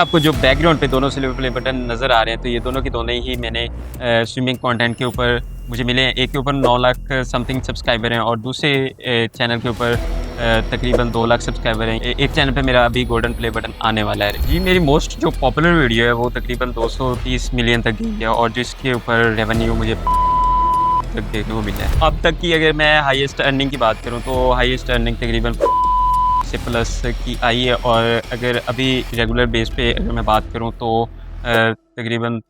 आपको जो बैकग्राउंड पे दोनों सिल्वर प्ले बटन नज़र आ रहे हैं, तो ये दोनों के दोनों ही मैंने स्विमिंग कंटेंट के ऊपर मुझे मिले हैं। एक के ऊपर 9 लाख समथिंग सब्सक्राइबर हैं और दूसरे चैनल के ऊपर तकरीबन 2 लाख सब्सक्राइबर हैं। एक चैनल पे मेरा अभी गोल्डन प्ले बटन आने वाला है। जी, मेरी मोस्ट जो पॉपुलर वीडियो है वो तकरीबन 230 मिलियन तक गई है और जिसके ऊपर रेवेन्यू मुझे तक देखने को मिला है। अब तक की अगर मैं हाईएस्ट अर्निंग की बात करूँ तो हाईएस्ट अर्निंग तकरीबन से प्लस की आई है और अगर अभी रेगुलर बेस पे अगर मैं बात करूं तो तकरीबन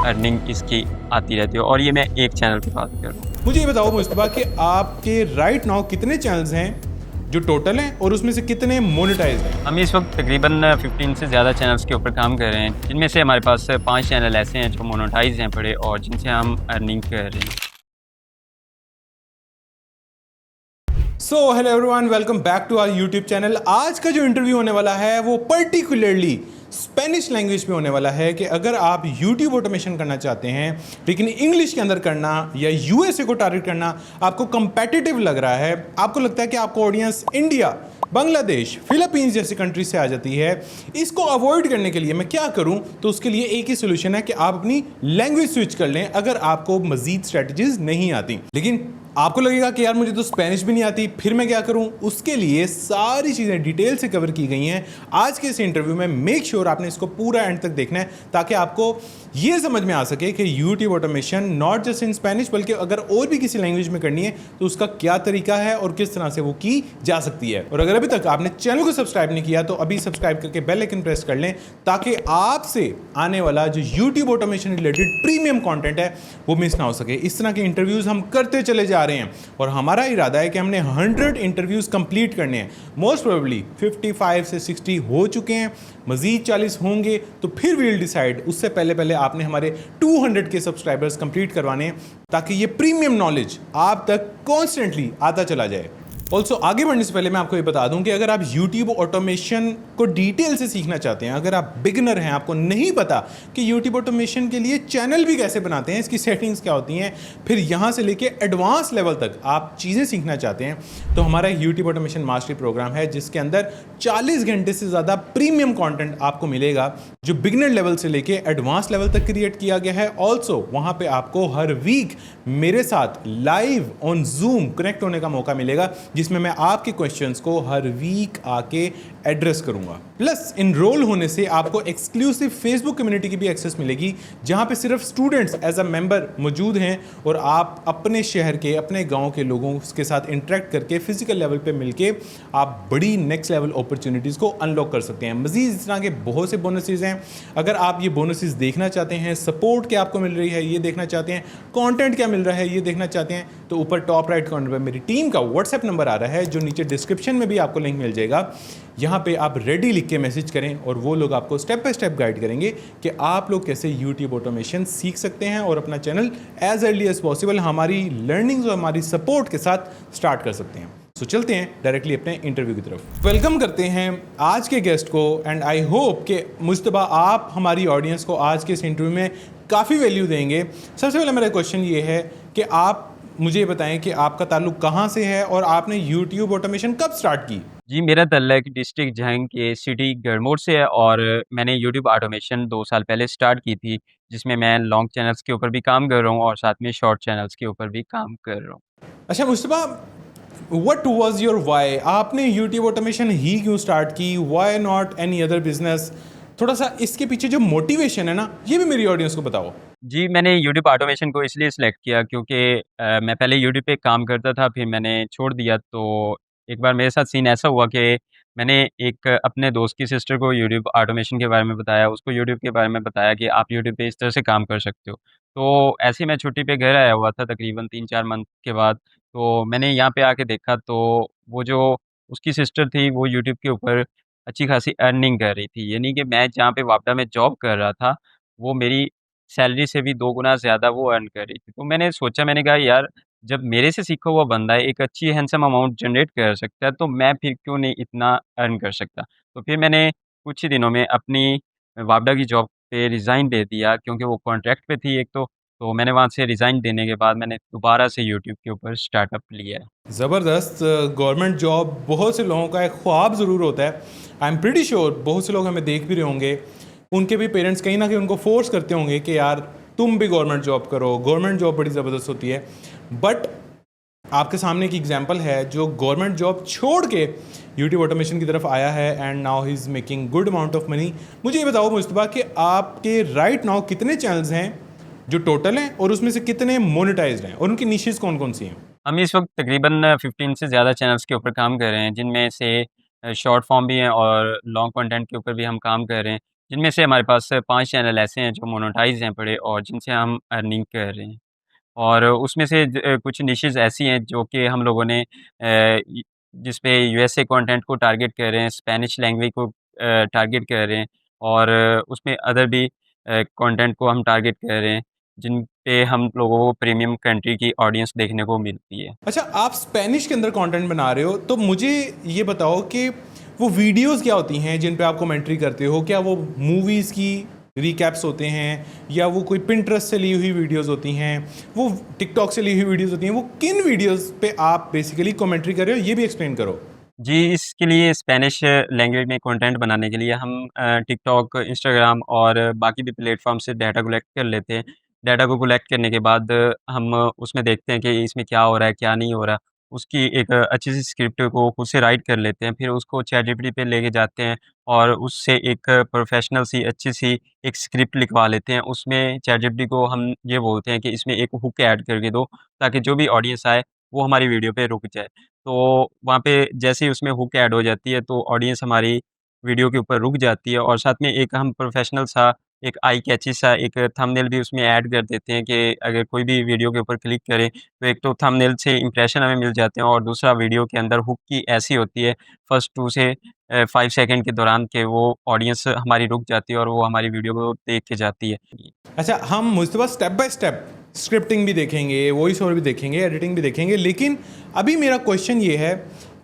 अर्निंग इसकी आती रहती है और ये मैं एक चैनल की बात कर रहा हूँ। मुझे ये बताओ मुस्तफा कि आपके राइट नाउ कितने चैनल्स हैं जो टोटल हैं और उसमें से कितने मोनेटाइज्ड हैं? हम इस वक्त तकरीबन 15 से ज़्यादा चैनल्स के ऊपर काम कर रहे हैं, जिनमें से हमारे पास 5 चैनल ऐसे हैं जो मोनेटाइज हैं बड़े और जिनसे हम अर्निंग कर रहे हैं। So hello everyone, welcome back to our YouTube channel. आज का जो इंटरव्यू होने वाला है वो पर्टिकुलरली स्पेनिश लैंग्वेज पे होने वाला है कि अगर आप यूट्यूब ऑटोमेशन करना चाहते हैं लेकिन इंग्लिश के अंदर करना या यूएसए को टारगेट करना आपको कंपेटिटिव लग रहा है, आपको लगता है कि आपको ऑडियंस इंडिया, बांग्लादेश, फिलीपींस जैसी कंट्री से आ जाती है, इसको अवॉइड करने के लिए मैं क्या करूं? तो उसके लिए एक ही सोल्यूशन है कि आप अपनी लैंग्वेज स्विच कर लें अगर आपको मजीद स्ट्रेटजीज नहीं आती। लेकिन आपको लगेगा कि यार मुझे तो स्पेनिश भी नहीं आती, फिर मैं क्या करूं? उसके लिए सारी चीज़ें डिटेल से कवर की गई हैं आज के इस इंटरव्यू में। मेक श्योर आपने इसको पूरा एंड तक देखना है ताकि आपको ये समझ में आ सके कि YouTube automation not just in Spanish बल्कि अगर और भी किसी लैंग्वेज में करनी है तो उसका क्या तरीका है और किस तरह से वो की जा सकती है। और अगर अभी तक आपने चैनल को सब्सक्राइब नहीं किया तो अभी सब्सक्राइब करके बेल आइकन प्रेस कर लें ताकि आपसे आने वाला जो YouTube automation related premium content है वो मिस ना हो सके। इस तरह के इंटरव्यूज हम करते चले जा रहे हैं और हमारा इरादा है कि हमने 100 इंटरव्यूज कंप्लीट करने हैं। मोस्ट प्रोबेबली 55 से 60 हो चुके हैं, मजीद 40 होंगे तो फिर वील डिसाइड। उससे पहले पहले आपने हमारे 200 के सब्सक्राइबर्स कंप्लीट करवाने हैं ताकि ये प्रीमियम नॉलेज आप तक कॉन्स्टेंटली आता चला जाए। ऑल्सो आगे बढ़ने से पहले मैं आपको ये बता दूं कि अगर आप YouTube ऑटोमेशन को डिटेल से सीखना चाहते हैं, अगर आप बिगिनर हैं, आपको नहीं पता कि YouTube ऑटोमेशन के लिए चैनल भी कैसे बनाते हैं, इसकी सेटिंग्स क्या होती हैं, फिर यहाँ से लेके एडवांस लेवल तक आप चीज़ें सीखना चाहते हैं, तो हमारा YouTube ऑटोमेशन मास्टरी प्रोग्राम है जिसके अंदर 40 घंटे से ज़्यादा प्रीमियम कॉन्टेंट आपको मिलेगा जो बिगिनर लेवल से लेके एडवांस लेवल तक क्रिएट किया गया है। ऑल्सो वहाँ पर आपको हर वीक मेरे साथ लाइव ऑन जूम कनेक्ट होने का मौका मिलेगा जिसमें मैं आपके क्वेश्चंस को हर वीक आके एड्रेस करूंगा। प्लस इनरोल होने से आपको एक्सक्लूसिव फेसबुक कम्युनिटी की भी एक्सेस मिलेगी जहां पे सिर्फ स्टूडेंट्स एज अ मेंबर मौजूद हैं और आप अपने शहर के, अपने गांव के लोगों के साथ इंटरेक्ट करके फिजिकल लेवल पे मिलके आप बड़ी नेक्स्ट लेवल अपॉर्चुनिटीज़ को अनलॉक कर सकते हैं। मजीद इस तरह के बहुत से बोनसेस हैं। अगर आप ये बोनसेस देखना चाहते हैं, सपोर्ट क्या आपको मिल रही है ये देखना चाहते हैं, कंटेंट क्या मिल रहा है ये देखना चाहते हैं, तो ऊपर टॉप राइट कॉर्नर पर मेरी टीम का व्हाट्सएप नंबर आ रहा है जो नीचे डिस्क्रिप्शन में भी आपको लिंक मिल जाएगा। यहाँ पे आप रेडी लिख के मैसेज करें और वो लोग आपको स्टेप बाय स्टेप गाइड करेंगे कि आप लोग कैसे यूट्यूब ऑटोमेशन सीख सकते हैं और अपना channel as early as possible हमारी लर्निंग्स और हमारी सपोर्ट के साथ स्टार्ट कर सकते हैं। तो चलते हैं डायरेक्टली अपने इंटरव्यू की तरफ। वेलकम करते हैं आज के गेस्ट को एंड आई होप कि मुस्तफा आप हमारी ऑडियंस को आज के इस इंटरव्यू में काफ़ी वैल्यू देंगे। सबसे पहले मेरा क्वेश्चन ये है कि आप मुझे बताएं कि आपका ताल्लुक कहाँ से है और आपने यूट्यूब ऑटोमेशन कब स्टार्ट की? जी, मेरा ताल्लुक डिस्ट्रिक्ट जहंग के सिटी गरमोट से है और मैंने यूट्यूब ऑटोमेशन 2 साल पहले स्टार्ट की थी, जिसमें मैं लॉन्ग चैनल्स के ऊपर भी काम कर रहा हूँ और साथ में शॉर्ट चैनल्स के ऊपर भी काम कर रहा हूँ। अच्छा Mustafa, what was your why? आपने यूट्यूब ऑटोमेशन ही क्यों स्टार्ट की? Why not any other business? थोड़ा सा इसके पीछे जो मोटिवेशन है ना, ये भी मेरी ऑडियंस को बताओ। जी, मैंने यूट्यूब ऑटोमेशन को इसलिए सिलेक्ट किया क्योंकि मैं पहले यूट्यूब पे काम करता था, फिर मैंने छोड़ दिया। तो एक बार मेरे साथ सीन ऐसा हुआ कि मैंने एक अपने दोस्त की सिस्टर को यूट्यूब ऑटोमेशन के बारे में बताया, उसको यूट्यूब के बारे में बताया कि आप यूट्यूब पे इस तरह से काम कर सकते हो। तो ऐसे ही मैं छुट्टी पे घर आया हुआ था तकरीबन 3-4 मंथ के बाद, तो मैंने यहाँ पे आके देखा तो वो जो उसकी सिस्टर थी, वो यूट्यूब के ऊपर अच्छी खासी अर्निंग कर रही थी। यानी कि मैं जहाँ पे वापडा में जॉब कर रहा था, वो मेरी सैलरी से भी 2 गुना ज़्यादा वो अर्न कर रही थी। तो मैंने सोचा, मैंने कहा यार, जब मेरे से सीखा हुआ बंदा एक अच्छी हैंडसम अमाउंट जनरेट कर सकता है, तो मैं फिर क्यों नहीं इतना अर्न कर सकता? तो फिर मैंने कुछ ही दिनों में अपनी वापडा की जॉब पे रिज़ाइन दे दिया क्योंकि वो कॉन्ट्रैक्ट पे थी एक तो। तो मैंने वहाँ से रिज़ाइन देने के बाद मैंने दोबारा से यूट्यूब के ऊपर स्टार्टअप लिया है। ज़बरदस्त। गवर्नमेंट जॉब बहुत से लोगों का एक ख्वाब ज़रूर होता है। आई एम प्रीटी श्योर बहुत से लोग हमें देख भी रहे होंगे, उनके भी पेरेंट्स कहीं ना कहीं उनको फोर्स करते होंगे कि यार तुम भी गवर्नमेंट जॉब करो, गवर्नमेंट जॉब बड़ी ज़बरदस्त होती है। बट आपके सामने एक एग्जांपल है जो गवर्नमेंट जॉब छोड़ के यूट्यूब ऑटोमेशन की तरफ आया है and now he is making good amount of money. मुझे ये बताओ मुस्तफा कि आपके राइट नाउ कितने चैनल्स हैं जो टोटल हैं और उसमें से कितने मोनेटाइज्ड हैं और उनकी निशेस कौन कौन सी हैं? हम इस वक्त तकरीबन 15 से ज़्यादा चैनल्स के ऊपर काम कर रहे हैं, जिनमें से शॉर्ट फॉर्म भी हैं और लॉन्ग कंटेंट के ऊपर भी हम काम कर रहे हैं। जिनमें से हमारे पास 5 चैनल ऐसे हैं जो मोनेटाइज हैं बड़े, और जिनसे हम अर्निंग कर रहे हैं। और उसमें से कुछ निशेज़ ऐसी हैं जो कि हम लोगों ने जिस पे यूएसए कंटेंट को टारगेट कर रहे हैं, स्पेनिश लैंग्वेज को टारगेट कर रहे हैं, और उसमें अदर भी कंटेंट को हम टारगेट कर रहे हैं, जिन पे हम लोगों को प्रीमियम कंट्री की ऑडियंस देखने को मिलती है। अच्छा, आप स्पेनिश के अंदर कंटेंट बना रहे हो तो मुझे ये बताओ कि वो वीडियोस क्या होती हैं जिन पे आप कमेंट्री करते हो? क्या वो मूवीज़ की रिकैप्स होते हैं या वो कोई पिंटरेस्ट से ली हुई वीडियोस होती हैं, वो टिकटॉक से ली हुई वीडियोस होती हैं? वो किन वीडियोस पे आप बेसिकली कमेंट्री कर रहे हो, ये भी एक्सप्लेन करो। जी, इसके लिए स्पेनिश लैंग्वेज में कंटेंट बनाने के लिए हम टिकटॉक, इंस्टाग्राम और बाकी भी प्लेटफ़ॉर्म से डाटा कलेक्ट कर लेते हैं। डाटा को कलेक्ट करने के बाद हम उसमें देखते हैं कि इसमें क्या हो रहा है, क्या नहीं हो रहा। उसकी एक अच्छी सी स्क्रिप्ट को खुद से राइट कर लेते हैं, फिर उसको चैटजीपीटी पे लेके जाते हैं और उससे एक प्रोफ़ेशनल सी, अच्छी सी एक स्क्रिप्ट लिखवा लेते हैं। उसमें चैटजीपीटी को हम ये बोलते हैं कि इसमें एक हुक ऐड करके दो, ताकि जो भी ऑडियंस आए, वो हमारी वीडियो पे रुक जाए। तो वहाँ पे जैसे ही उसमें हुक ऐड हो जाती है, तो ऑडियंस हमारी वीडियो के ऊपर रुक जाती है, और साथ में एक हम प्रोफ़ेशनल सा, एक आई कैची सा एक थंबनेल भी उसमें ऐड कर देते हैं कि अगर कोई भी वीडियो के ऊपर क्लिक करे, तो एक तो थंबनेल से इंप्रेशन हमें मिल जाते हैं, और दूसरा वीडियो के अंदर हुक की ऐसी होती है फर्स्ट 2 से 5 सेकंड के दौरान, कि वो ऑडियंस हमारी रुक जाती है और वो हमारी वीडियो को देख के जाती है। अच्छा, हम Mustafa step by step scripting भी देखेंगे, वॉइस ओवर भी देखेंगे, एडिटिंग भी देखेंगे, लेकिन अभी मेरा क्वेश्चन ये है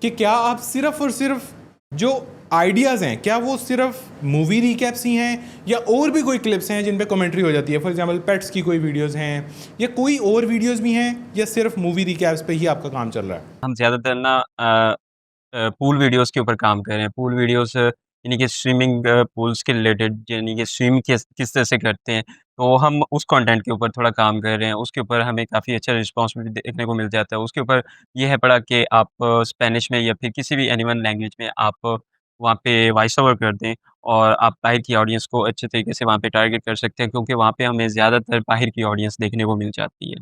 कि क्या आप सिर्फ और सिर्फ जो आइडियाज़ हैं, क्या वो सिर्फ मूवी रिकैप्स ही हैं या और भी कोई क्लिप्स हैं जिन पे कमेंट्री हो जाती है? फॉर एग्जांपल पेट्स की कोई वीडियोस हैं या कोई और वीडियोस भी हैं, या सिर्फ मूवी रिकैप्स पे ही आपका काम चल रहा है? हम ज़्यादातर ना पूल वीडियोज़ के ऊपर काम कर रहे हैं। पूल वीडियोज़ यानी कि स्विमिंग पूल्स के रिलेटेड, यानी कि स्विम किस किस तरह से करते हैं, तो हम उस कंटेंट के ऊपर थोड़ा काम कर रहे हैं। उसके ऊपर हमें काफ़ी अच्छा रिस्पॉन्स भी देखने को मिल जाता है। उसके ऊपर ये है पड़ा कि आप स्पेनिश में या फिर किसी भी एनिमल लैंग्वेज में आप वहाँ पे वॉइस ओवर कर दें, और आप बाहर की ऑडियंस को अच्छे तरीके से वहाँ पे टारगेट कर सकते हैं, क्योंकि वहाँ पे हमें ज़्यादातर बाहर की ऑडियंस देखने को मिल जाती है।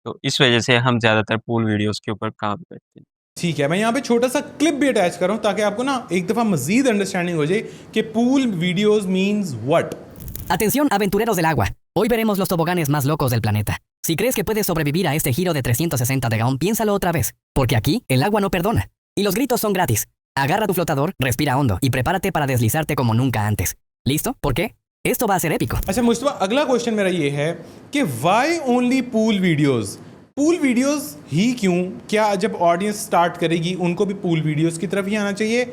तो इस वजह से हम ज़्यादातर पूल वीडियोज़ के ऊपर काम करते हैं। ठीक है, मैं यहाँ पे छोटा सा क्लिप भी अटैच कर रहा हूँ ताकि आपको ना एक दफ़ा मज़ीद अंडरस्टैंडिंग हो जाए कि pool videos means what. Atención, aventureros del agua. Hoy veremos los toboganes más locos del planeta. Si crees que puedes sobrevivir a este giro de 360 de Gaon, piénsalo otra vez, porque aquí el agua no perdona. Y los gritos son gratis. Agarra tu flotador, respira hondo y prepárate para deslizarte como nunca antes. ¿Listo? ¿Por qué? Esto va a ser épico. अच्छा मुस्तफा, अगला question मेरा ये है कि why only pool videos? Pool videos ही क्यों? क्या जब ऑडियंस स्टार्ट करेगी उनको भी पूल वीडियोस की तरफ ही आना चाहिए,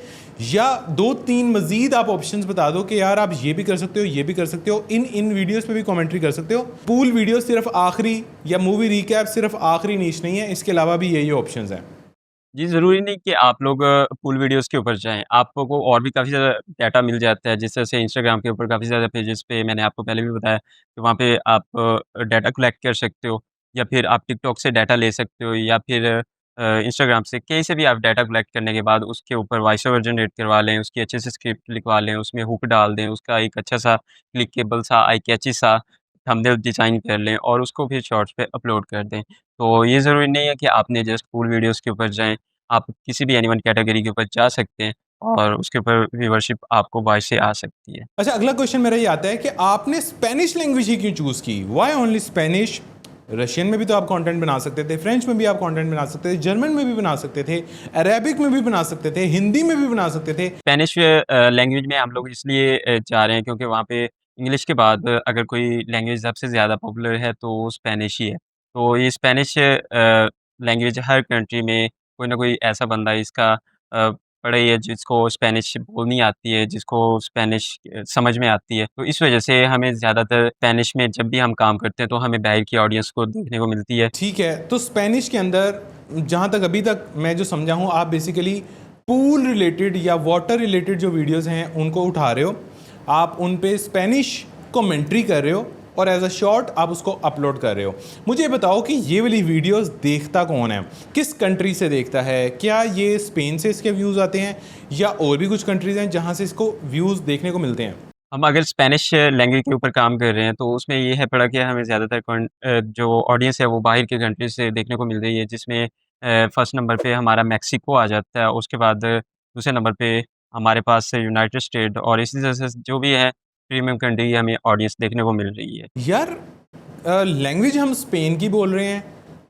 या दो तीन मजीद आप ऑप्शंस बता दो कि यार आप ये भी कर सकते हो, ये भी कर सकते हो, इन इन वीडियोस पे भी कमेंट्री कर सकते हो? पूल वीडियोस सिर्फ आखिरी, या मूवी रिकैप सिर्फ आखिरी नीच नहीं है, इसके अलावा भी यही ऑप्शंस हैं? जी, ज़रूरी नहीं कि आप लोग पूल वीडियोज़ के ऊपर जाएँ। आपको और भी काफ़ी ज़्यादा डाटा मिल जाता है, जिस तरह से इंस्टाग्राम के ऊपर काफ़ी ज़्यादा पेजेज़ पे मैंने आपको पहले भी बताया कि वहाँ पे आप डाटा कलेक्ट कर सकते हो, या फिर आप टिकटॉक से डाटा ले सकते हो, या फिर इंस्टाग्राम से, कहीं से भी आप डाटा कलेक्ट करने के बाद उसके ऊपर वॉइस ओवर जनरेट करवा लें, उसकी अच्छे से स्क्रिप्ट लिखवा लें, उसमें हुक डाल दें, उसका एक अच्छा-सा क्लिकेबल सा, आई कैची सा थंबनेल डिज़ाइन कर लें, और उसको फिर शॉर्ट्स पे अपलोड कर दें। तो ये ज़रूरी नहीं है कि आपने जस्ट पूल वीडियोज़ के ऊपर जाएँ। आप किसी भी एनिमल कैटेगरी के ऊपर जा सकते हैं, और उसके ऊपर व्यूवरशिप आपको वॉइस से आ सकती है। अच्छा, अगला क्वेश्चन मेरा ये आता है कि आपने स्पेनिश लैंग्वेज ही क्यों चूज़ की? Y only Spanish? रशियन में भी तो आप कंटेंट बना सकते थे, फ्रेंच में भी आप कंटेंट बना सकते थे, जर्मन में भी बना सकते थे, अरेबिक में भी बना सकते थे, हिंदी में भी बना सकते थे। स्पेनिश लैंग्वेज में हम लोग इसलिए जा रहे हैं, क्योंकि वहाँ पे इंग्लिश के बाद अगर कोई लैंग्वेज सबसे ज़्यादा पॉपुलर है, तो वो स्पेनिश ही है। तो ये स्पेनिश लैंग्वेज हर कंट्री में कोई ना कोई ऐसा बंदा इसका पढ़े है, जिसको स्पेनिश बोलनी आती है, जिसको स्पेनिश समझ में आती है। तो इस वजह से हमें ज़्यादातर स्पेनिश में जब भी हम काम करते हैं, तो हमें बाहर की ऑडियंस को देखने को मिलती है। ठीक है, तो स्पेनिश के अंदर जहाँ तक अभी तक मैं जो समझा हूँ, आप बेसिकली पूल रिलेटेड या वाटर रिलेटेड जो वीडियोस हैं उनको उठा रहे हो, आप उन पे स्पेनिश कमेंट्री कर रहे हो और एज अ शॉर्ट आप उसको अपलोड कर रहे हो। मुझे ये बताओ कि ये वाली वीडियोस देखता कौन है, किस कंट्री से देखता है? क्या ये स्पेन से इसके व्यूज़ आते हैं या और भी कुछ कंट्रीज़ हैं जहाँ से इसको व्यूज़ देखने को मिलते हैं? हम अगर स्पेनिश लैंग्वेज के ऊपर काम कर रहे हैं, तो उसमें ये है पड़ा कि हमें ज़्यादातर जो ऑडियंस है वो बाहर के कंट्री से देखने को मिल रही है, जिसमें फर्स्ट नंबर पे हमारा मेक्सिको आ जाता है, उसके बाद दूसरे नंबर पे हमारे पास यूनाइटेड स्टेट और इसी तरह से जो भी है प्रीमियम कंट्री हमें ऑडियंस देखने को मिल रही है। यार लैंग्वेज हम स्पेन की बोल रहे हैं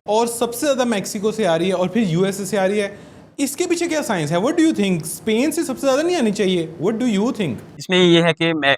और सबसे ज़्यादा मैक्सिको से आ रही है और फिर यूएसए से आ रही है, इसके पीछे क्या साइंस है? What do you think? Spain से सबसे ज़्यादा नहीं आनी चाहिए? What do you think? इसमें ये है कि मैं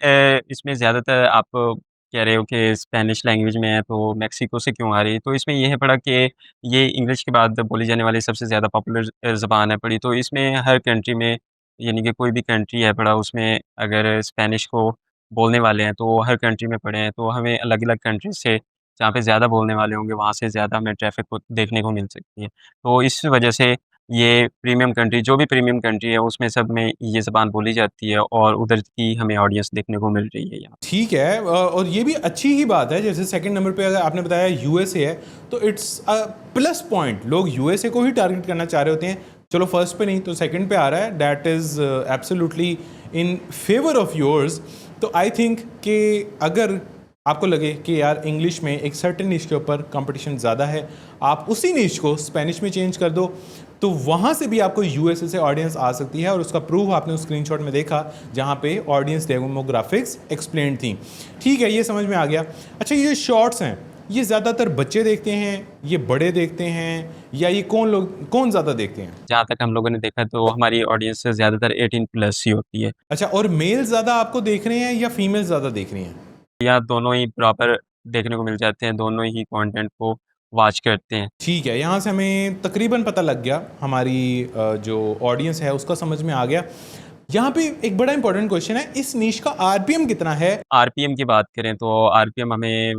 इसमें ज़्यादातर आप कह रहे हो कि स्पेनिश लैंग्वेज में है, तो मेक्सिको से क्यों आ रही है? तो इसमें ये है पड़ा कि ये इंग्लिश के बाद बोली जाने वाली सबसे ज़्यादा पॉपुलर ज़बान है पड़ी, तो इसमें हर कंट्री में यानी कि कोई भी कंट्री है पड़ा, उसमें अगर स्पेनिश को बोलने वाले हैं, तो हर कंट्री में पड़े हैं, तो हमें अलग-अलग कंट्री से जहाँ पे ज़्यादा बोलने वाले होंगे, वहाँ से ज़्यादा हमें ट्रैफ़िक को देखने को मिल सकती है। तो इस वजह से ये प्रीमियम कंट्री जो भी प्रीमियम कंट्री है, उसमें सब में ये ज़बान बोली जाती है और उधर की हमें ऑडियंस देखने को मिल रही है यहाँ। ठीक है, और ये भी अच्छी ही बात है। जैसे सेकंड नंबर पे अगर आपने बताया यूएसए है, तो इट्स अ प्लस पॉइंट। लोग यूएसए को ही टारगेट करना चाह रहे होते हैं। चलो फर्स्ट पे नहीं तो सेकंड पे आ रहा है, that is absolutely in favour of yours. तो आई थिंक कि अगर आपको लगे कि यार इंग्लिश में एक सर्टेन निश के ऊपर कंपटीशन ज़्यादा है, आप उसी निश को स्पेनिश में चेंज कर दो, तो वहाँ से भी आपको यूएसए से ऑडियंस आ सकती है। और उसका प्रूफ आपने उस स्क्रीनशॉट में देखा जहाँ पे ऑडियंस डेमोग्राफिक्स एक्सप्लेन थी। ठीक है, ये समझ में आ गया। अच्छा, ये शॉर्ट्स हैं, ये ज़्यादातर बच्चे देखते हैं, ये बड़े देखते हैं, या ये कौन ज़्यादा देखते हैं? जहाँ तक हम लोगों ने देखा तो हमारी ऑडियंस ज़्यादातर 18 प्लस ही होती है, अच्छा, और मेल ज़्यादा आपको देख रहे हैं या फीमेल ज़्यादा देख रही हैं? या दोनों ही प्रॉपर देखने को मिल जाते हैं, दोनों ही कंटेंट को वॉच करते हैं। ठीक है, यहाँ से हमें तकरीबन पता लग गया, हमारी जो ऑडियंस है उसका समझ में आ गया। यहाँ पे एक बड़ा इंपॉर्टेंट क्वेश्चन है, इस निश का आरपीएम कितना है? आरपीएम की बात करें तो आरपीएम हमें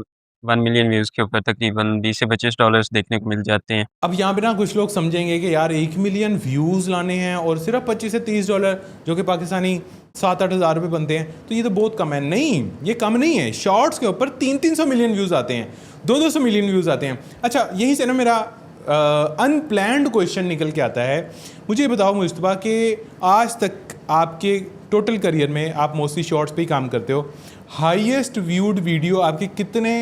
1 मिलियन व्यूज़ के ऊपर तकरीबन $20 से $25 देखने को मिल जाते हैं। अब यहाँ पे ना कुछ लोग समझेंगे कि यार 1 मिलियन व्यूज़ लाने हैं और सिर्फ 25 से $30, जो कि पाकिस्तानी 7-8 हज़ार रुपये बनते हैं, तो ये तो बहुत कम है। नहीं, ये कम नहीं है। शॉर्ट्स के ऊपर 300-300 मिलियन व्यूज़ आते हैं, 200-200 मिलियन व्यूज़ आते हैं। अच्छा, यहीं से ना मेरा अनप्लैंड क्वेश्चन निकल के आता है। मुझे ये बताओ मुस्तफा कि आज तक आपके टोटल करियर में आप मोस्टली शॉर्ट्स पे ही काम करते हो, हाईएस्ट व्यूड वीडियो आपकी कितने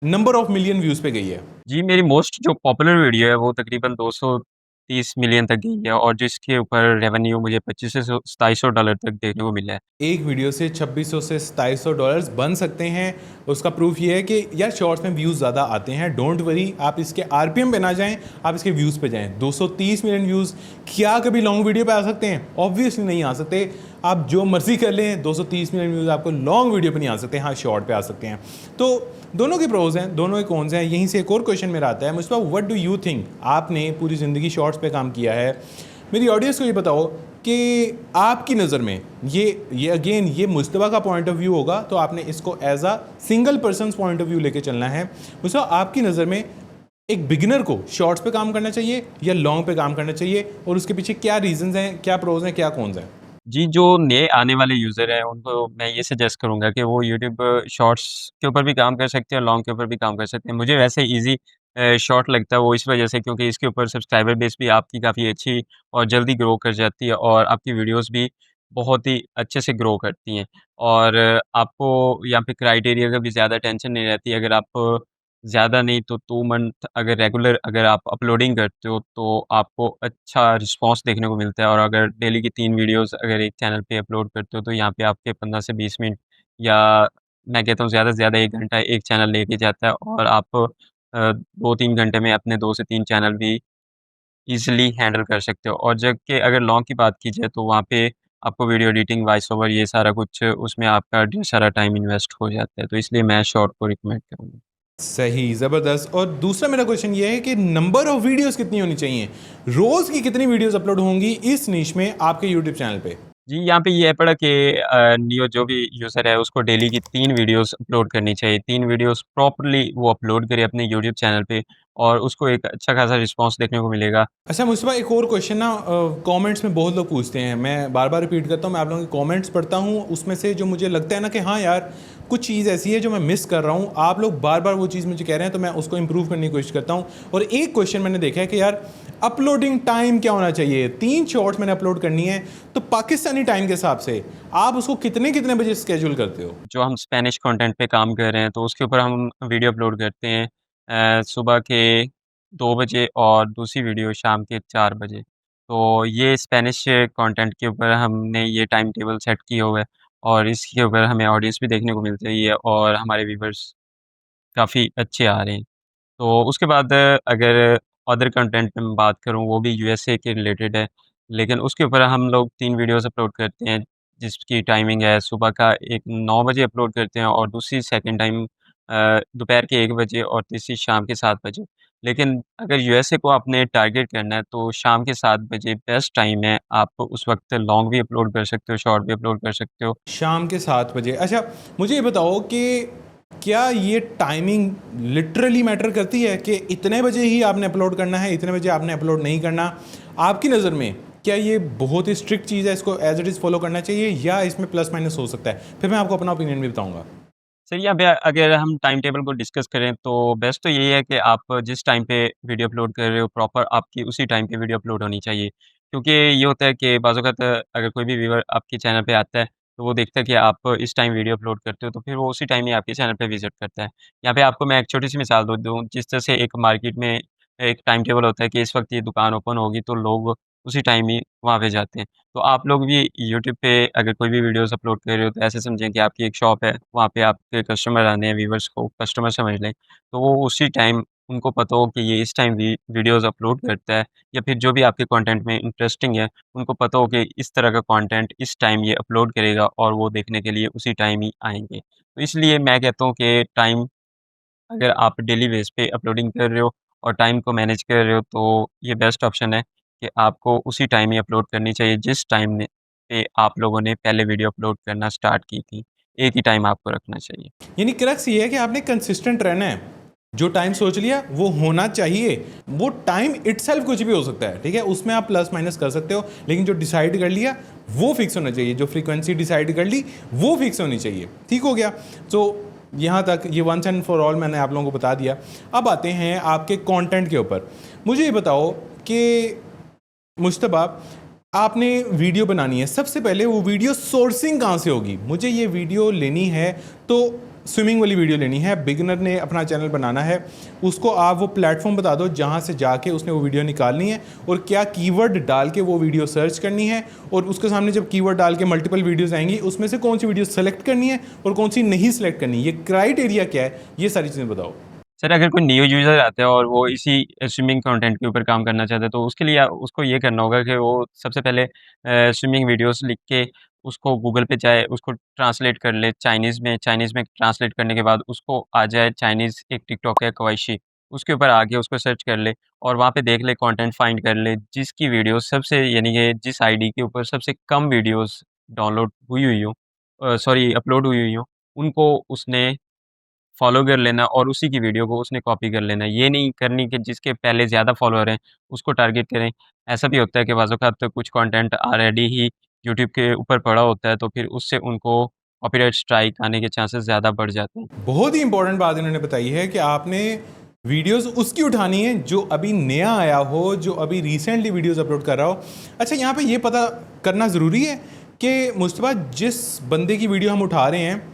नंबर ऑफ मिलियन व्यूज़ पे गई है? जी, मेरी मोस्ट जो पॉपुलर वीडियो है वो तकरीबन 230 मिलियन तक गई है और जिसके ऊपर रेवेन्यू मुझे $25 से $2700 तक देखने को मिला है। एक वीडियो से 2600 से $2700 बन सकते हैं। उसका प्रूफ ये है कि यार शॉर्ट्स में व्यूज़ ज़्यादा आते हैं। डोंट वरी, आप इसके आरपीएम पे ना जाएं, आप इसके व्यूज़ पे जाएं। 230 मिलियन व्यूज़ क्या कभी लॉन्ग वीडियो पे आ सकते हैं? ऑब्वियसली नहीं आ सकते। आप जो मर्जी कर लें, 230 मिलियन व्यूज़ आपको लॉन्ग वीडियो पे नहीं आ सकते, हाँ शॉर्ट पे आ सकते हैं। तो दोनों के प्रोज हैं, दोनों के कॉन्स हैं। यहीं से एक और क्वेश्चन मेरा आता है, मुझे व्हाट डू यू थिंक? आपने पूरी ज़िंदगी शॉर्ट्स पे काम किया है, मेरी ऑडियंस को ये बताओ कि आपकी नज़र में ये अगेन ये मुस्तफा का पॉइंट ऑफ व्यू होगा, तो आपने इसको as a single person point of view लेके चलना है। मुस्तफा, आपकी नज़र में एक बिगिनर को शॉर्ट्स पे काम करना चाहिए या लॉन्ग पे काम करना चाहिए, और उसके पीछे क्या रीजंस हैं, क्या प्रोज हैं, क्या कॉन्स हैं? जी, जो नए आने वाले यूज़र हैं, उनको मैं ये सजेस्ट करूँगा कि वो यूट्यूब शॉर्ट्स के ऊपर भी काम कर सकते हैं और लॉन्ग के ऊपर भी काम कर सकते हैं। मुझे वैसे ईज़ी शॉर्ट लगता है वो इस वजह से क्योंकि इसके ऊपर सब्सक्राइबर बेस भी आपकी काफ़ी अच्छी और जल्दी ग्रो कर जाती है और आपकी वीडियोज़ भी बहुत ही अच्छे से ग्रो करती हैं। और आपको यहाँ पे क्राइटेरिया का भी ज़्यादा टेंशन नहीं रहती। अगर आप ज़्यादा नहीं तो 2 मंथ अगर रेगुलर अगर आप अपलोडिंग करते हो, तो आपको अच्छा रिस्पॉन्स देखने को मिलता है और अगर डेली की 3 वीडियोज़ अगर एक चैनल पे अपलोड करते हो, तो यहाँ पे आपके 15 से 20 मिनट या मैं कहता हूँ ज़्यादा से ज़्यादा 1 घंटा एक चैनल लेके जाता है और आप 2-3 घंटे में अपने 2 से 3 चैनल भी ईज़िली हैंडल कर सकते हो। और जबकि अगर लॉन्ग की बात की जाए, तो वहाँ पे आपको वीडियो एडिटिंग, वॉइस ओवर ये सारा कुछ उसमें आपका ढेर सारा टाइम इन्वेस्ट हो जाता है, तो इसलिए मैं शॉर्ट को रिकमेंड करूँगा। सही, ज़बरदस्त। और दूसरा मेरा क्वेश्चन ये है कि नंबर ऑफ वीडियोस कितनी होनी चाहिए? रोज़ की कितनी वीडियोस अपलोड होंगी इस निश में आपके यूट्यूब चैनल पे? जी, यहाँ पे ये है पड़ा कि न्यू जो भी यूज़र है उसको डेली की 3 वीडियोज़ अपलोड करनी चाहिए। 3 वीडियोज़ प्रॉपर्ली वो अपलोड करे अपने यूट्यूब चैनल पे और उसको एक अच्छा खासा रिस्पॉन्स देखने को मिलेगा। अच्छा मुस्तफ़ा, एक और क्वेश्चन ना कमेंट्स में बहुत लोग पूछते हैं, मैं बार बार रिपीट करता हूँ, मैं आप लोगों के कमेंट्स पढ़ता हूँ, उसमें से जो मुझे लगता है ना कि हाँ यार कुछ चीज़ ऐसी है जो मैं मिस कर रहा हूँ, आप लोग बार बार वो चीज़ मुझे कह रहे हैं तो मैं उसको इम्प्रूव करने की कोशिश करता हूँ। और एक क्वेश्चन मैंने देखा है कि यार अपलोडिंग टाइम क्या होना चाहिए? 3 शॉर्ट्स मैंने अपलोड करनी है, तो पाकिस्तानी टाइम के हिसाब से आप उसको कितने कितने बजे स्केड्यूल करते हो? जो हम स्पेनिश कंटेंट पे काम कर रहे हैं तो उसके ऊपर हम वीडियो अपलोड करते हैं सुबह के 2 बजे और दूसरी वीडियो शाम के 4 बजे। तो ये स्पेनिश कंटेंट के ऊपर हमने ये टाइम टेबल सेट किया हुआ है और इसके ऊपर हमें ऑडियंस भी देखने को मिल रही है और हमारे व्यूअर्स काफ़ी अच्छे आ रहे हैं। तो उसके बाद अगर अदर कंटेंट में मैं बात करूँ वो भी यूएसए के रिलेटेड है, लेकिन उसके ऊपर हम लोग 3 वीडियोज़ अपलोड करते हैं, जिसकी टाइमिंग है सुबह का एक 9 बजे अपलोड करते हैं और दूसरी सेकंड टाइम दोपहर के 1 बजे और तीसरी शाम के 7 बजे। लेकिन अगर यूएसए को आपने टारगेट करना है तो शाम के 7 बजे बेस्ट टाइम है, आप उस वक़्त लॉन्ग भी अपलोड कर सकते हो, शॉर्ट भी अपलोड कर सकते हो। शाम के 7 बजे। अच्छा, मुझे ये बताओ कि क्या ये टाइमिंग लिटरली मैटर करती है कि इतने बजे ही आपने अपलोड करना है, इतने बजे आपने अपलोड नहीं करना? आपकी नज़र में क्या ये बहुत ही स्ट्रिक्ट चीज़ है, इसको एज़ इट इज़ फॉलो करना चाहिए या इसमें प्लस माइनस हो सकता है? फिर मैं आपको अपना ओपिनियन भी बताऊँगा। सर यहाँ पे अगर हम टाइम टेबल को डिस्कस करें तो बेस्ट तो यही है कि आप जिस टाइम पे वीडियो अपलोड कर रहे हो प्रॉपर आपकी उसी टाइम पे वीडियो अपलोड होनी चाहिए। क्योंकि ये होता है कि बाज़ औक़ात अगर कोई भी व्यूअर आपके चैनल पे आता है तो वो देखता है कि आप इस टाइम वीडियो अपलोड करते हो तो फिर वो उसी टाइम ही आपके चैनल पे विज़िट करता है। यहाँ पे आपको मैं एक छोटी-सी मिसाल दो दूँ जिस तरह से एक मार्केट में एक टाइम टेबल होता है कि इस वक़्त ये दुकान ओपन होगी तो लोग उसी टाइम ही वहाँ पे जाते हैं। तो आप लोग भी यूट्यूब पे अगर कोई भी वीडियोज़ अपलोड कर रहे हो तो ऐसे समझें कि आपकी एक शॉप है, वहाँ पे आपके कस्टमर आने हैं, व्यूअर्स को कस्टमर समझ लें। तो वो उसी टाइम उनको पता हो कि ये इस टाइम वीडियोज़ अपलोड करता है या फिर जो भी आपके कंटेंट में इंटरेस्टिंग है, उनको पता हो कि इस तरह का कंटेंट इस टाइम ये अपलोड करेगा और वो देखने के लिए उसी टाइम ही आएँगे। तो इसलिए मैं कहता हूँ कि टाइम अगर आप डेली बेस पे अपलोडिंग कर रहे हो और टाइम को मैनेज कर रहे हो तो ये बेस्ट ऑप्शन है कि आपको उसी टाइम ही अपलोड करनी चाहिए जिस टाइम ने पे आप लोगों ने पहले वीडियो अपलोड करना स्टार्ट की थी। एक ही टाइम आपको रखना चाहिए। यानी क्रक्स ये है कि आपने कंसिस्टेंट रहना है। जो टाइम सोच लिया वो होना चाहिए। वो टाइम इटसेल्फ कुछ भी हो सकता है, ठीक है? उसमें आप प्लस माइनस कर सकते हो, लेकिन जो डिसाइड कर लिया वो फिक्स होना चाहिए। जो फ्रीक्वेंसी डिसाइड कर ली वो फिक्स होनी चाहिए। ठीक हो गया? तो यहाँ तक ये वंस एंड फॉर ऑल मैंने आप लोगों को बता दिया। अब आते हैं आपके कंटेंट के ऊपर। मुझे ये बताओ कि मुश्तबा, आपने वीडियो बनानी है, सबसे पहले वो वीडियो सोर्सिंग कहाँ से होगी? मुझे ये वीडियो लेनी है तो स्विमिंग वाली वीडियो लेनी है, बिगिनर ने अपना चैनल बनाना है, उसको आप वो प्लेटफॉर्म बता दो जहाँ से जाके उसने वो वीडियो निकालनी है और क्या कीवर्ड डाल के वो वीडियो सर्च करनी है, और उसके सामने जब कीवर्ड डाल के मल्टीपल वीडियोज़ आएंगी उसमें से कौन सी वीडियो सेलेक्ट करनी है और कौन सी नहीं सेलेक्ट करनी, ये क्राइटेरिया क्या है, ये सारी चीज़ें बताओ। सर अगर कोई न्यू यूज़र आता है और वो इसी स्विमिंग कंटेंट के ऊपर काम करना चाहता है तो उसके लिए उसको ये करना होगा कि वो सबसे पहले स्विमिंग वीडियोज़ लिख के उसको गूगल पे जाए, उसको ट्रांसलेट कर ले चाइनीज़ में ट्रांसलेट करने के बाद उसको आ जाए चाइनीज़ एक टिकटॉक है कवाइशी, उसके ऊपर आके उसको सर्च कर ले और वहाँ पे देख ले कंटेंट फाइंड कर ले, जिसकी वीडियो सबसे यानी कि जिस आईडी के ऊपर सबसे कम वीडियोज़ डाउनलोड हुई हुई हो सॉरी अपलोड हुई हुई हो, उनको उसने फ़ॉलो कर लेना और उसी की वीडियो को उसने कॉपी कर लेना। ये नहीं करनी कि जिसके पहले ज़्यादा फ़ॉलोअर हैं, उसको टारगेट करें। ऐसा भी होता है कि बाज़ औक़ात तो कुछ कंटेंट ऑलरेडी ही यूट्यूब के ऊपर पड़ा होता है, तो फिर उससे उनको कॉपीराइट स्ट्राइक आने के चांसेस ज़्यादा बढ़ जाते हैं। बहुत ही इंपॉर्टेंट बात इन्होंने बताई है कि आपने वीडियोस उसकी उठानी है जो अभी नया आया हो, जो अभी रिसेंटली वीडियोस अपलोड कर रहा हो। अच्छा, यहाँ पे ये पता करना ज़रूरी है कि मुस्तफा जिस बंदे की वीडियो हम उठा रहे हैं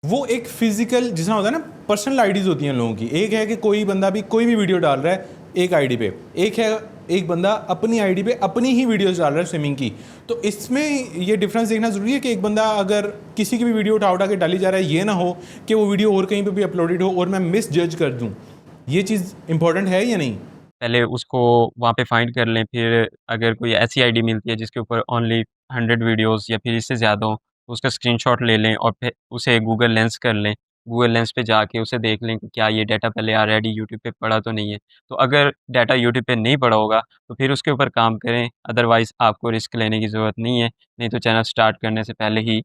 वो एक फिजिकल, जिसना होता है ना, पर्सनल आईडीज़ होती हैं लोगों की। एक है कि कोई बंदा भी कोई भी वीडियो डाल रहा है एक आईडी पे, एक है एक बंदा अपनी आईडी पे अपनी ही वीडियोस डाल रहा है स्विमिंग की। तो इसमें ये डिफरेंस देखना ज़रूरी है कि एक बंदा अगर किसी की भी वीडियो उठा उठा के डाली जा रहा है, ये ना हो कि वो वीडियो और कहीं पे भी अपलोडेड हो और मैं मिस जज कर दूँ। ये चीज़ इंपॉर्टेंट है या नहीं? पहले उसको वहाँ पे फाइंड कर लें, फिर अगर कोई ऐसी आईडी मिलती है जिसके ऊपर ओनली 100 वीडियोज़ या फिर इससे ज़्यादा हो, तो उसका स्क्रीनशॉट ले लें और फिर उसे गूगल लेंस कर लें गूगल लेंस पे जाके उसे देख लें कि क्या ये डाटा पहले ऑलरेडी यूट्यूब पे पड़ा तो नहीं है। तो अगर डाटा यूट्यूब पे नहीं पड़ा होगा तो फिर उसके ऊपर काम करें, अदरवाइज़ आपको रिस्क लेने की ज़रूरत नहीं है, नहीं तो चैनल स्टार्ट करने से पहले ही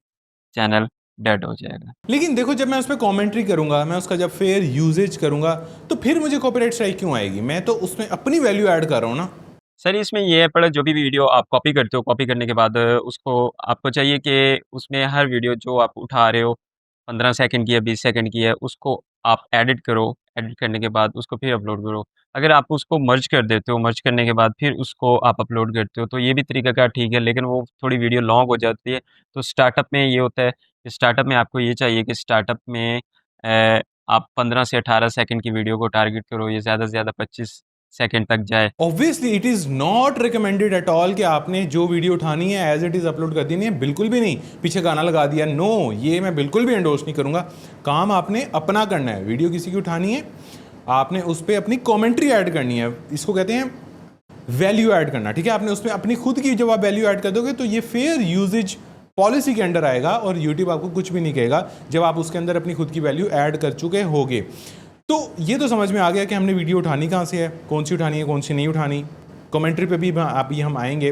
चैनल डेड हो जाएगा। लेकिन देखो, जब मैं उस पे कमेंट्री करूंगा, मैं उसका जब फेयर यूजेज करूंगा, तो फिर मुझे कॉपीराइट स्ट्राइक क्यों आएगी? मैं तो उसमें अपनी वैल्यू ऐड कर रहा हूँ ना। सर इसमें ये है पर जो भी वीडियो आप कॉपी करते हो, कॉपी करने के बाद उसको आपको चाहिए कि उसमें हर वीडियो जो आप उठा रहे हो 15 सेकंड की है, 20 सेकंड की है, उसको आप एडिट करो। एडिट करने के बाद उसको फिर अपलोड करो। अगर आप उसको मर्ज कर देते हो, मर्ज करने के बाद फिर उसको आप अपलोड करते हो, तो ये भी तरीक़ाकार ठीक है, लेकिन वो थोड़ी वीडियो लॉन्ग हो जाती है। तो स्टार्टअप में ये होता है कि स्टार्टअप में आपको ये चाहिए कि स्टार्टअप में आप 15 से 18 सेकंड की वीडियो को टारगेट करो, ये ज़्यादा से ज़्यादा 25 सेकंड तक जाए। Obviously it is not recommended at all कि आपने जो वीडियो उठानी है एज इट इज़ अपलोड कर देनी है, बिल्कुल भी नहीं। पीछे गाना लगा दिया, नो, ये मैं बिल्कुल भी एंडोर्स नहीं करूँगा। काम आपने अपना करना है। वीडियो किसी की उठानी है, आपने उस पर अपनी कॉमेंट्री ऐड करनी है, इसको कहते हैं वैल्यू ऐड करना, ठीक है। आपने उसमें अपनी खुद की जब आप वैल्यू ऐड कर दोगे तो ये फेयर यूजेज पॉलिसी के अंडर आएगा और यूट्यूब आपको कुछ भी नहीं कहेगा जब आप उसके अंदर अपनी खुद की वैल्यू ऐड कर चुके होगे। तो ये तो समझ में आ गया कि हमने वीडियो उठानी कहाँ से है, कौन सी उठानी है, कौन सी नहीं उठानी। कमेंट्री पे भी आप ये हम आएंगे,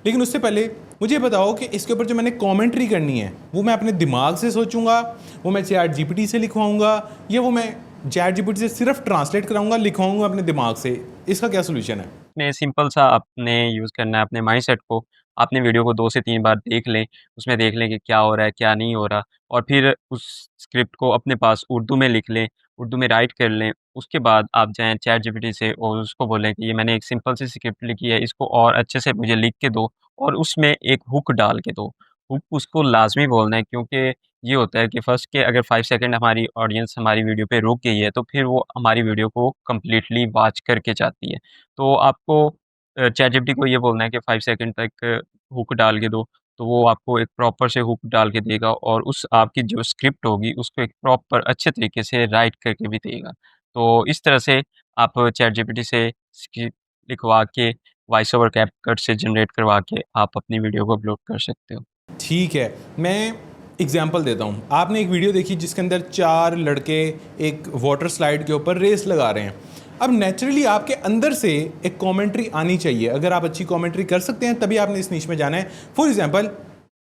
लेकिन उससे पहले मुझे बताओ कि इसके ऊपर जो मैंने कमेंट्री करनी है वो मैं अपने दिमाग से सोचूंगा, वो मैं चैट जीपीटी से लिखवाऊंगा, या वो मैं चैट जीपीटी से सिर्फ ट्रांसलेट कराऊंगा, लिखवाऊंगा अपने दिमाग से? इसका क्या सोल्यूशन है? ने सिंपल सा आपने यूज़ करना है अपने माइंडसेट को। आपने वीडियो को 2 से 3 बार देख लें, उसमें देख लें कि क्या हो रहा है, क्या नहीं हो रहा और फिर उस स्क्रिप्ट को अपने पास उर्दू में लिख लें, उर्दू में राइट कर लें। उसके बाद आप जाएँ चैटजीपीटी से और उसको बोलें कि ये मैंने एक सिंपल सी स्क्रिप्ट लिखी है, इसको और अच्छे से मुझे लिख के दो और उसमें एक हुक डाल के दो। हुक उसको लाज़मी बोलना है क्योंकि ये होता है कि फर्स्ट के अगर 5 सेकंड हमारी ऑडियंस हमारी वीडियो पे रुक गई है, तो फिर वो हमारी वीडियो को कंप्लीटली वॉच करके जाती है। तो आपको चैटजीपीटी को ये बोलना है कि 5 सेकंड तक हुक डाल के दो, तो वो आपको एक प्रॉपर से हुक डाल के देगा और उस आपकी जो स्क्रिप्ट होगी उसको एक प्रॉपर अच्छे तरीके से राइट करके भी देगा। तो इस तरह से आप चैटजीपीटी से स्क्रिप्ट लिखवा के वॉइस ओवर कैपकट से जनरेट करवा के आप अपनी वीडियो को अपलोड कर सकते हो। ठीक है, मैं एग्जाम्पल देता हूँ। आपने एक वीडियो देखी जिसके अंदर 4 लड़के एक वाटर स्लाइड के ऊपर रेस लगा रहे हैं। अब नेचुरली आपके अंदर से एक कमेंट्री आनी चाहिए। अगर आप अच्छी कमेंट्री कर सकते हैं तभी आपने इस नीश में जाना है। फॉर एग्जाम्पल,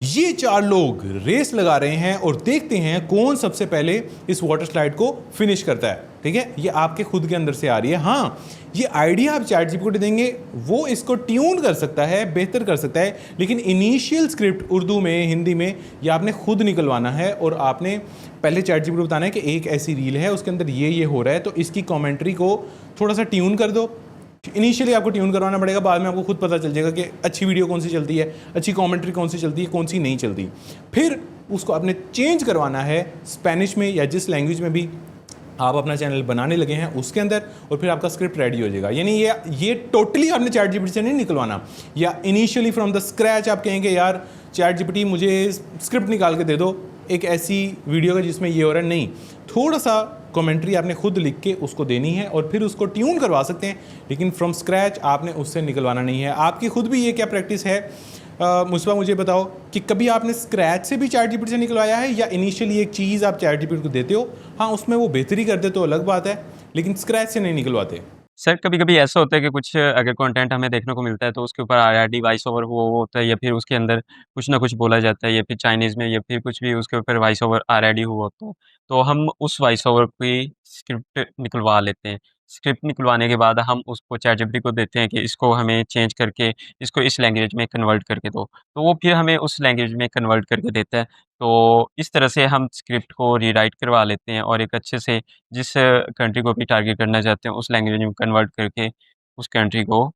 ये 4 लोग रेस लगा रहे हैं और देखते हैं कौन सबसे पहले इस वाटर स्लाइड को फिनिश करता है, ठीक है। ये आपके खुद के अंदर से आ रही है। हाँ, ये आइडिया आप चैट जीपीटी को देंगे, वो इसको ट्यून कर सकता है, बेहतर कर सकता है, लेकिन इनिशियल स्क्रिप्ट उर्दू में, हिंदी में, ये आपने खुद निकलवाना है और आपने पहले चैट जीपीटी को बताना है कि एक ऐसी रील है, उसके अंदर ये हो रहा है, तो इसकी कॉमेंट्री को थोड़ा सा ट्यून कर दो। इनिशियली आपको ट्यून करवाना पड़ेगा, बाद में आपको खुद पता चल जाएगा कि अच्छी वीडियो कौन सी चलती है, अच्छी कमेंट्री कौन सी चलती है, कौन सी नहीं चलती। फिर उसको आपने चेंज करवाना है स्पेनिश में या जिस लैंग्वेज में भी आप अपना चैनल बनाने लगे हैं उसके अंदर, और फिर आपका स्क्रिप्ट रेडी हो जाएगा। यानी ये टोटली आपने चैट जीपीटी से नहीं निकलवाना, या इनिशियली फ्रॉम द स्क्रैच आप कहेंगे यार चैट जीपीटी मुझे स्क्रिप्ट निकाल के दे दो एक ऐसी वीडियो का जिसमें ये हो रहा है। नहीं, थोड़ा सा कमेंट्री आपने खुद लिख के उसको देनी है और फिर उसको ट्यून करवा सकते हैं, लेकिन फ्रॉम स्क्रैच आपने उससे निकलवाना नहीं है। आपकी खुद भी ये क्या प्रैक्टिस है मुझे मुझे बताओ कि कभी आपने स्क्रैच से भी चैट जीपीटी से निकलवाया है, या इनिशियली एक चीज़ आप चैट जीपीटी को देते हो, हाँ उसमें वो बेहतरी कर दे तो अलग बात है, लेकिन स्क्रैच से नहीं निकलवाते? सर कभी-कभी ऐसा होता है कि कुछ अगर कंटेंट हमें देखने को मिलता है तो उसके ऊपर ऑलरेडी वॉइस ओवर हुआ हुआ होता है या फिर उसके अंदर कुछ ना कुछ बोला जाता है या फिर चाइनीज़ में या फिर कुछ भी उसके ऊपर वॉइस ओवर ऑलरेडी हुआ होता है। तो हम उस वॉइस ओवर की स्क्रिप्ट निकलवा लेते हैं। स्क्रिप्ट निकलवाने के बाद हम उसको चैटजीपीटी को देते हैं कि इसको हमें चेंज करके इसको इस लैंग्वेज में कन्वर्ट करके दो। तो वो फिर हमें उस लैंग्वेज में कन्वर्ट करके देता है। तो इस तरह से हम स्क्रिप्ट को रीराइट करवा लेते हैं और एक अच्छे से जिस कंट्री को भी टारगेट करना चाहते हैं उस लैंग्वेज में कन्वर्ट करके उस कंट्री को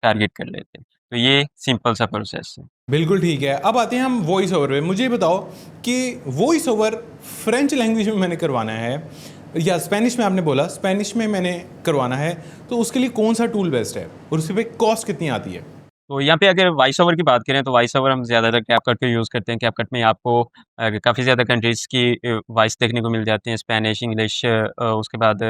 टारगेट कर लेते हैं। तो ये सिंपल सा प्रोसेस है। बिल्कुल ठीक है। अब आते हैं हम वॉइस ओवर पे। मुझे बताओ कि वॉइस ओवर फ्रेंच लैंग्वेज में मैंने करवाना है या स्पेनिश में, आपने बोला स्पेनिश में मैंने करवाना है, तो उसके लिए कौन सा टूल बेस्ट है और उस पर कॉस्ट कितनी आती है? तो यहाँ पे अगर वॉइस ओवर की बात करें तो वॉइस ओवर हम ज़्यादातर कैपकट का यूज़ करते हैं। कैपकट में आपको काफ़ी ज़्यादा कंट्रीज़ की वॉइस देखने को मिल जाती हैं, स्पेनिश, इंग्लिश उसके बाद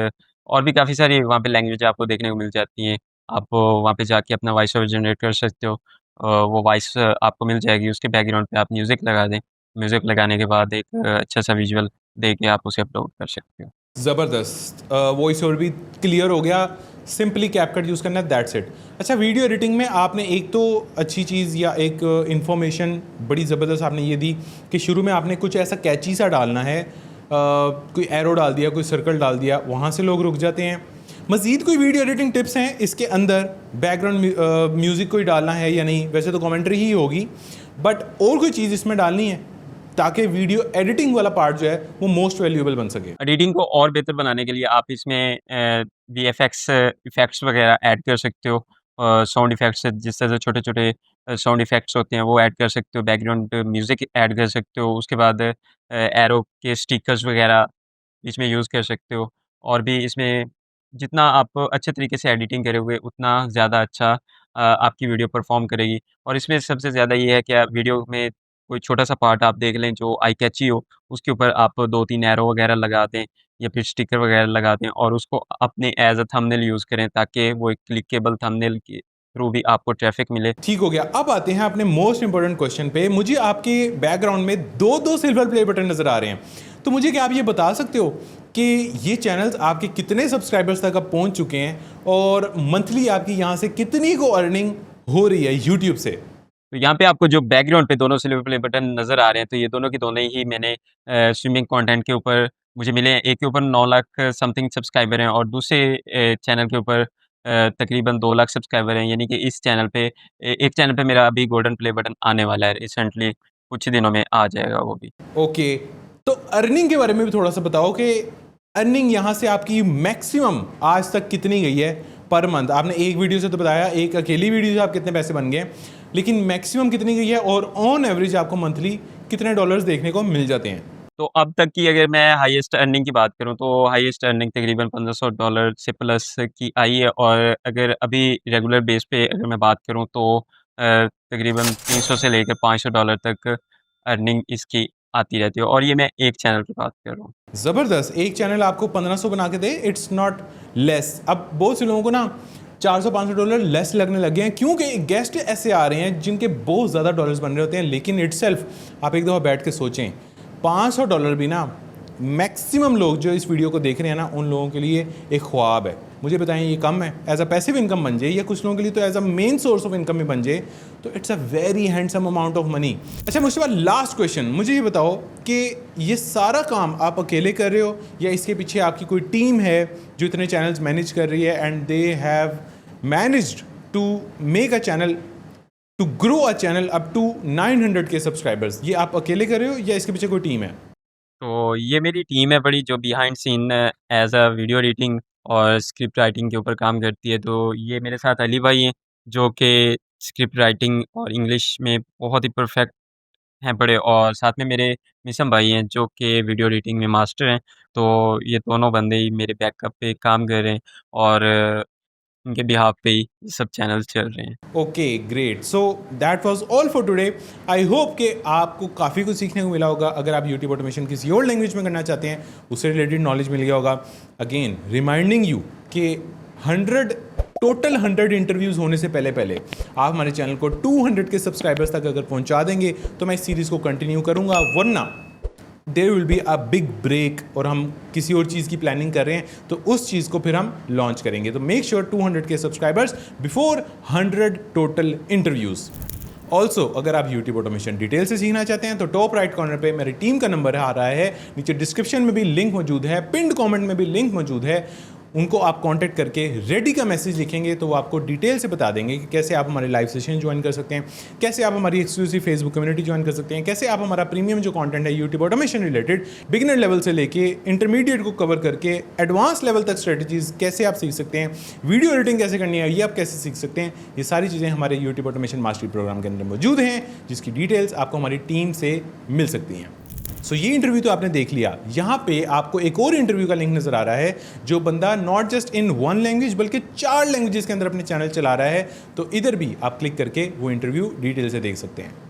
और भी काफ़ी सारी वहाँ पे लैंग्वेज आपको देखने को मिल जाती हैं। आप वहाँ पे जाके अपना वॉइस ओवर जनरेट कर सकते हो। वो वॉइस आपको मिल जाएगी, उसके बैकग्राउंड पे आप म्यूज़िक लगा दें। म्यूज़िक लगाने के बाद एक अच्छा सा विजुअल दे के आप उसे अपलोड कर सकते हो। ज़बरदस्त, वॉइस ओवर भी क्लियर हो गया, सिंपली कैपकट यूज़ करना है, दैट्स इट। अच्छा, वीडियो एडिटिंग में आपने एक तो अच्छी चीज़ या एक इन्फॉर्मेशन बड़ी ज़बरदस्त आपने ये दी कि शुरू में आपने कुछ ऐसा कैची सा डालना है, कोई एरो डाल दिया, कोई सर्कल डाल दिया, वहाँ से लोग रुक जाते हैं। मज़ीद कोई वीडियो एडिटिंग टिप्स हैं इसके अंदर? बैकग्राउंड म्यूज़िक कोई डालना है या नहीं? वैसे तो कमेंट्री ही होगी, बट और कोई चीज़ इसमें डालनी है ताकि वीडियो एडिटिंग वाला पार्ट जो है वो मोस्ट वैल्यूएबल बन सके? एडिटिंग को और बेहतर बनाने के लिए आप इसमें वीएफएक्स इफ़ेक्ट्स वगैरह ऐड कर सकते हो। साउंड इफ़ेक्ट्स जिस तरह से छोटे-छोटे साउंड इफ़ेक्ट्स होते हैं वो ऐड कर सकते हो, बैकग्राउंड म्यूज़िक ऐड कर सकते हो। उसके बाद एरो के स्टिकर्स वगैरह इसमें यूज़ कर सकते हो। और भी इसमें जितना आप अच्छे तरीके से एडिटिंग करोगे उतना ज़्यादा अच्छा आपकी वीडियो परफ़ॉर्म करेगी। और इसमें सबसे ज़्यादा ये है कि आप वीडियो में कोई छोटा-सा पार्ट आप देख लें जो आई कैची हो, उसके ऊपर आप 2-3 एरो वगैरह लगा दें या फिर स्टिकर वगैरह लगा दें और उसको अपने एज़ अ थंबनेल यूज़ करें ताकि वो एक क्लिकेबल थंबनेल के थ्रू भी आपको ट्रैफ़िक मिले। ठीक हो गया। अब आते हैं अपने मोस्ट इंपॉर्टेंट क्वेश्चन पे। मुझे आपके बैकग्राउंड में दो दो सिल्वर प्ले बटन नज़र आ रहे हैं, तो मुझे क्या आप ये बता सकते हो कि ये चैनल्स आपके कितने सब्सक्राइबर्स तक अब पहुंच चुके हैं और मंथली आपकी यहाँ से कितनी को अर्निंग हो रही है यूट्यूब से? तो यहाँ पे आपको जो बैकग्राउंड पे दोनों सिल्वर प्ले बटन नज़र आ रहे हैं, तो ये दोनों के दोनों ही मैंने स्विमिंग कंटेंट के ऊपर मुझे मिले हैं। एक के ऊपर 9 लाख समथिंग सब्सक्राइबर हैं और दूसरे चैनल के ऊपर तकरीबन 2 लाख सब्सक्राइबर हैं। यानी कि इस चैनल पे एक चैनल पे मेरा अभी गोल्डन प्ले बटन आने वाला है रिसेंटली, कुछ ही दिनों में आ जाएगा वो भी। ओके, तो अर्निंग के बारे में भी थोड़ा सा बताओ कि अर्निंग यहाँ से आपकी मैक्सिमम आज तक कितनी गई है पर मंथ? आपने एक वीडियो से तो बताया, एक अकेली वीडियो से आप कितने पैसे बन गए, लेकिन मैक्सिमम कितनी गई है और ऑन एवरेज आपको मंथली कितने डॉलर्स देखने को मिल जाते हैं? तो अब तक की अगर मैं हाईएस्ट अर्निंग की बात करूँ तो हाईएस्ट अर्निंग तकरीबन $1500 से प्लस की आई है। और अगर अभी रेगुलर बेस पे अगर मैं बात करूँ तो तकरीबन 300 से लेकर $500 तक अर्निंग इसकी आती रहती है और ये मैं एक चैनल की बात कर रहा हूँ। ज़बरदस्त, एक चैनल आपको 1500 बना के दे, इट्स नॉट लेस। अब बहुत से लोगों को ना $400-500 लेस लगने लगे हैं क्योंकि गेस्ट ऐसे आ रहे हैं जिनके बहुत ज़्यादा डॉलर्स बन रहे होते हैं, लेकिन इटसेल्फ आप एक दफ़ा बैठ के सोचें, $500 भी ना मैक्सिमम लोग जो इस वीडियो को देख रहे हैं ना उन लोगों के लिए एक ख्वाब है। मुझे बताएं, ये कम है? एज अ पैसिव इनकम बन जाए या कुछ लोगों के लिए तो as a main source of income भी बन जाए तो it's a very handsome amount of money. अच्छा, मुझसे बाद लास्ट क्वेश्चन, मुझे ये बताओ कि ये सारा काम आप अकेले कर रहे हो या इसके पीछे आपकी कोई टीम है जो इतने चैनल्स मैनेज कर रही है and they have managed to make a channel to grow a channel up to 900 K subscribers? ये आप अकेले कर रहे हो या इसके पीछे कोई टीम है? तो ये मेरी टीम है बड़ी जो behind scene as a video editing और स्क्रिप्ट राइटिंग के ऊपर काम करती है। तो ये मेरे साथ अली भाई हैं जो कि स्क्रिप्ट राइटिंग और इंग्लिश में बहुत ही परफेक्ट हैं बड़े, और साथ में मेरे मिसम भाई हैं जो कि वीडियो एडिटिंग में मास्टर हैं। तो ये दोनों बंदे ही मेरे बैकअप पे काम कर रहे हैं और उनके बिहाफ पे ही सब चैनल्स चल रहे हैं। Okay, great. So that was all for today. I hope कि आपको काफ़ी कुछ सीखने को मिला होगा। अगर आप यूट्यूब ऑटोमेशन किसी और लैंग्वेज में करना चाहते हैं, उससे रिलेटेड नॉलेज मिल गया होगा। अगेन रिमाइंडिंग यू कि 100 इंटरव्यूज़ होने से पहले पहले आप हमारे चैनल को 200 के सब्सक्राइबर्स तक अगर पहुंचा देंगे तो मैं इस सीरीज़ को कंटिन्यू करूंगा, वरना there will be a big break और हम किसी और चीज़ की प्लानिंग कर रहे हैं तो उस चीज़ को फिर हम लॉन्च करेंगे। तो मेक श्योर 200 के subscribers before 100 total interviews. Also अगर आप यूट्यूब ऑटोमेशन डिटेल से सीखना चाहते हैं तो टॉप राइट कॉर्नर पे मेरी टीम का नंबर आ रहा है, नीचे डिस्क्रिप्शन में भी लिंक मौजूद है, पिंड कमेंट में भी लिंक मौजूद है। उनको आप कांटेक्ट करके रेडी का मैसेज लिखेंगे तो वो आपको डिटेल से बता देंगे कि कैसे आप हमारे लाइव सेशन ज्वाइन कर सकते हैं, कैसे आप हमारी एक्सक्लूसिव फेसबुक कम्युनिटी ज्वाइन कर सकते हैं, कैसे आप हमारा प्रीमियम जो कंटेंट है YouTube automation related beginner level से लेके इंटरमीडिएट को कवर करके एडवांस लेवल तक स्ट्रेटजीज कैसे आप सीख सकते हैं, वीडियो एडिटिंग कैसे करनी है ये आप कैसे सीख सकते हैं, ये सारी चीज़ें हमारे यूट्यूब ऑटोमेशन मास्टरी प्रोग्राम के अंदर मौजूद हैं, जिसकी डिटेल्स आपको हमारी टीम से मिल सकती हैं। सो ये इंटरव्यू तो आपने देख लिया। यहाँ पे आपको एक और इंटरव्यू का लिंक नजर आ रहा है जो बंदा नॉट जस्ट इन 1 लैंग्वेज बल्कि 4 लैंग्वेजेस के अंदर अपने चैनल चला रहा है। तो इधर भी आप क्लिक करके वो इंटरव्यू डिटेल से देख सकते हैं।